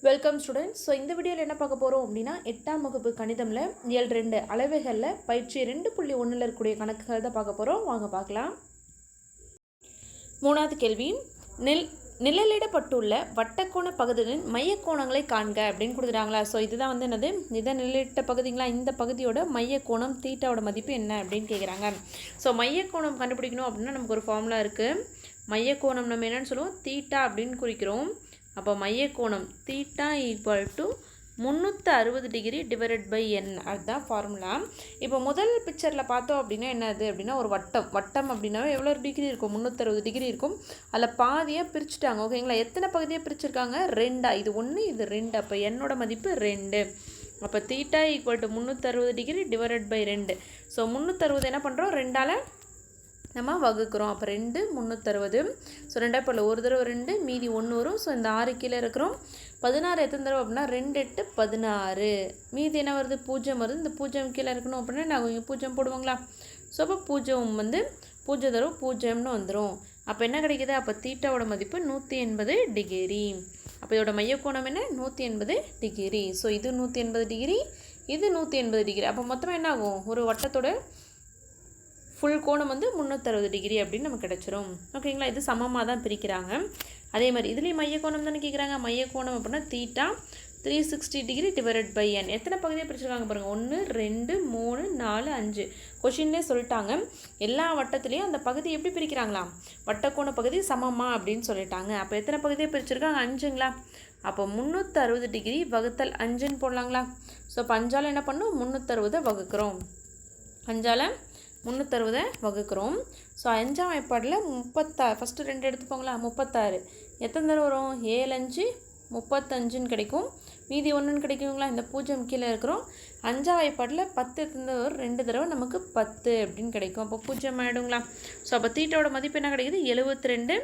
Welcome students. So இந்த வீடியோவில் என்ன பார்க்க போகிறோம் அப்படின்னா 8ஆம் வகுப்பு கணிதமில் இயல் 2 அளவைகளில் பயிற்சி 2.1 இருக்கக்கூடிய கணக்குகள் தான் பார்க்க போகிறோம். வாங்க பார்க்கலாம். 3வது கேள்வி, நிழலிடப்பட்டுள்ள வட்டக்கோண பகுதியின் மையக்கோணங்களை காண்க அப்படின்னு கொடுத்துட்டாங்களா. ஸோ இதுதான் வந்து என்னது, இதை நிழலிட்ட பகுதிங்களா, இந்த பகுதியோட மையக்கோணம் தீட்டாவோட மதிப்பு என்ன அப்படின்னு கேட்குறாங்க. ஸோ மையக்கோணம் கண்டுபிடிக்கணும் அப்படின்னா நமக்கு ஒரு ஃபார்முலா இருக்குது. மையக்கோணம் நம்ம என்னென்னு சொல்லுவோம், தீட்டா அப்படின்னு குறிக்கிறோம். அப்போ மையக்கோணம் theta equal to 360 degree divided by n, அதுதான் ஃபார்முலா. இப்போ முதல் பிக்சரில் பார்த்தோம் அப்படின்னா என்னது அப்படின்னா ஒரு வட்டம் அப்படின்னாவே எவ்வளோ டிகிரி இருக்கும், 360 டிகிரி இருக்கும். அதில் பாதியாக பிரிச்சுட்டாங்க. ஓகேங்களா, எத்தனை பகுதியாக பிரிச்சுருக்காங்க, 2. இது 1 இது 2. அப்போ என்னோட மதிப்பு 2. அப்போ theta equal to 360 degree divided by 2. So 360 என்ன பண்ணுறோம், 2ஆல் நம்ம வகுக்கிறோம். அப்போ 2 360. ஸோ 2 இப்போ ஒரு தடவை 2 மீதி 1 வரும். ஸோ இந்த 6 கீழே இருக்கிறோம். 16 எத்தனை தடவை அப்படின்னா 2 8 16. மீதி என்ன வருது, 0 வருது. இந்த 0 கீழே இருக்கணும் அப்படின்னா நாங்கள் இங்கே 0 போடுவாங்களா. ஸோ அப்போ 0 வந்து 0 தடவை 0ன்னு வந்துடும். அப்போ என்ன கிடைக்கிது, அப்போ தீட்டாவோட மதிப்பு 180 டிகிரி. அப்போ இதோட மையக்கோணம் என்ன, 180 டிகிரி. ஸோ இது 180 டிகிரி, இது 180 டிகிரி. அப்போ மொத்தமாக என்ன ஆகும், ஒரு வட்டத்தோட ஃபுல் கோணம் வந்து 360 டிகிரி அப்படின்னு நமக்கு கிடச்சிரும். ஓகேங்களா, இது சமமாக தான் பிரிக்கிறாங்க. அதே மாதிரி இதுலேயும் மையக்கோணம் தானே கேட்குறாங்க. மையக்கோணம் அப்படின்னா தீட்டா 360 டிகிரி டிவைடட் பை என். எத்தனை பகுதியாக பிரிச்சிருக்காங்க பாருங்கள், 1 2 3 4 5. கொஷின்லே சொல்லிட்டாங்க. எல்லா வட்டத்துலேயும் அந்த பகுதி எப்படி பிரிக்கிறாங்களாம், வட்டக்கோண பகுதி சமமா அப்படின்னு சொல்லிட்டாங்க. அப்போ எத்தனை பகுதியாக பிரிச்சிருக்காங்க, 5ங்களா. அப்போ 360 டிகிரி வகுத்தல் 5ன்னு போடலாங்களா. ஸோ இப்போ 5ஆல் என்ன பண்ணும், 360 வகுக்கிறோம். 5ஆல் 360 வகுக்கிறோம். ஸோ 5ஆம் வாய்ப்பாடில் 36, ஃபஸ்ட்டு 2 எடுத்துப்போங்களா, 36 எத்தனை தடவை வரும், 7 5 35ன்னு கிடைக்கும். மீதி 1ன்னு கிடைக்குங்களா. இந்த 0 கீழே இருக்கிறோம். 5ஆம் வாய்ப்பாடில் 10 எத்தனை தடவை வரும், 2 தடவை நமக்கு 10 அப்படின்னு கிடைக்கும். அப்போ 0 ஆகிடுங்களா. ஸோ அப்போ தீட்டாவோட மதிப்பு என்ன கிடைக்குது, 72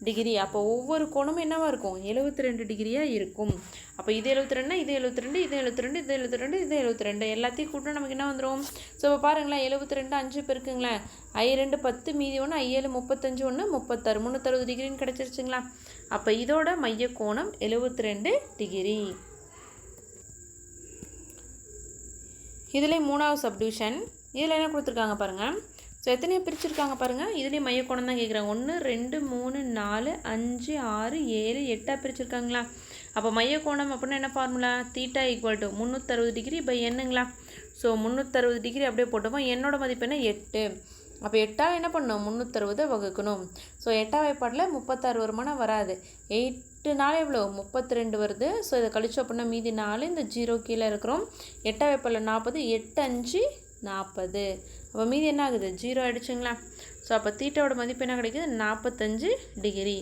டிகிரி. அப்போ ஒவ்வொரு கோணமும் என்னவாக இருக்கும், 72 டிகிரியாக இருக்கும். அப்போ இது 72, இது 72, இது 72, இது 72, இது 72 எல்லாத்தையும் கூட்டினா நமக்கு என்ன வந்துடும். ஸோ இப்போ பாருங்களேன், 72 5 பெருக்குங்களேன், I2 10 மீதி 1 I7 35 1 36 360 டிகிரின்னு கிடச்சிருச்சுங்களா. அப்போ இதோட மையக்கோணம் 72 டிகிரி. இதில் 3வது சப்டிவிஷன், இதில் என்ன கொடுத்துருக்காங்க பாருங்கள். ஸோ எத்தனையோ பிரிச்சுருக்காங்க பாருங்கள். இதுலேயும் மையக்கோணம் தான் கேட்குறாங்க. 1 2 3 4 5 6 7 8 பிரிச்சுருக்காங்களா. அப்போ மையக்கோணம் அப்படின்னா என்ன formula, theta equal to 360 degree by என்னங்களா. ஸோ 360 டிகிரி அப்படியே போட்டோம். என்னோட மதிப்பு என்ன, 8. அப்போ 8ஆல் என்ன பண்ணணும், 360 வகுக்கணும். ஸோ 8ஆம் வாய்ப்பாடில் 36 வருமானம் வராது. 8 நாள் எவ்வளோ, 32 வருது. ஸோ இதை கழிச்சோம் அப்படின்னா மீதி 4, இந்த 0 கீழே இருக்கிறோம். 8ஆம் வாய்ப்பாடில் 40, 8 5 40. அப்போ மீதி என்ன ஆகுது, 0 ஆகிடுச்சுங்களா. ஸோ அப்போ தீட்டாவோட மதிப்பு என்ன கிடைக்குது, 45 டிகிரி.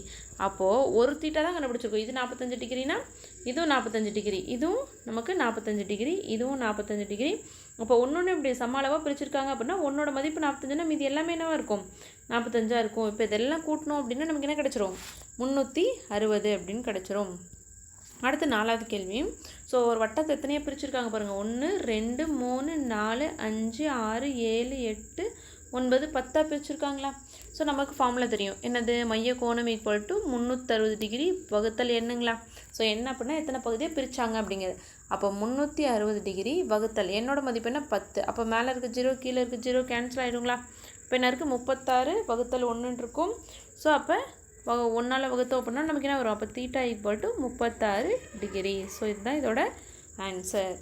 அப்போது ஒரு தீட்டா தான் கண்டுபிடிச்சிருக்கோம். இது 45 டிகிரினா இதுவும் 45 டிகிரி, இதுவும் நமக்கு 45 டிகிரி, இதுவும் 45 டிகிரி. அப்போ ஒன்று இப்படி சம அளவாக பிரிச்சிருக்காங்க அப்படின்னா ஒன்னோட மதிப்பு 45னா மீதி எல்லாமே என்னவாக இருக்கும், 45 இருக்கும். இப்போ இதெல்லாம் கூட்டணும் அப்படின்னா நமக்கு என்ன கிடச்சிரும், 360 அப்படின்னு கிடச்சிரும். அடுத்து 4வது கேள்வி. ஸோ ஒரு வட்டத்தை எத்தனையாக பிரிச்சுருக்காங்க பாருங்கள், 1 2 3 4 5 6 7 8 9 10 பிரிச்சுருக்காங்களா. ஸோ நமக்கு ஃபார்முலா தெரியும், என்னது, மையக்கோணம் ஈக்குவல் டு 360 டிகிரி வகுத்தல் என்னங்களா. ஸோ என்ன அப்படின்னா எத்தனை பகுதியாக பிரித்தாங்க அப்படிங்கிறது. அப்போ 360 டிகிரி வகுத்தல் என்னோட மதிப்பு என்ன, 10. அப்போ மேலே இருக்க 0 கீழே இருக்க 0 கேன்சல் ஆகிடுங்களா. இப்போ என்ன இருக்குது, 36 வகுத்தல் 1 இருக்கும். ஸோ அப்போ 1ஆல் வகுத்தோம் அப்படின்னா நமக்கு என்ன வரும், அப்போ theta equal to 36 degree. So இதுதான் இதோட ஆன்சர்.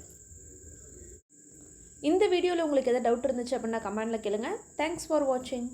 இந்த வீடியோவில் உங்களுக்கு எதாவது டவுட் இருந்துச்சு அப்படின்னா கமெண்டில் கேளுங்க. தேங்க்ஸ் ஃபார் வாட்சிங்.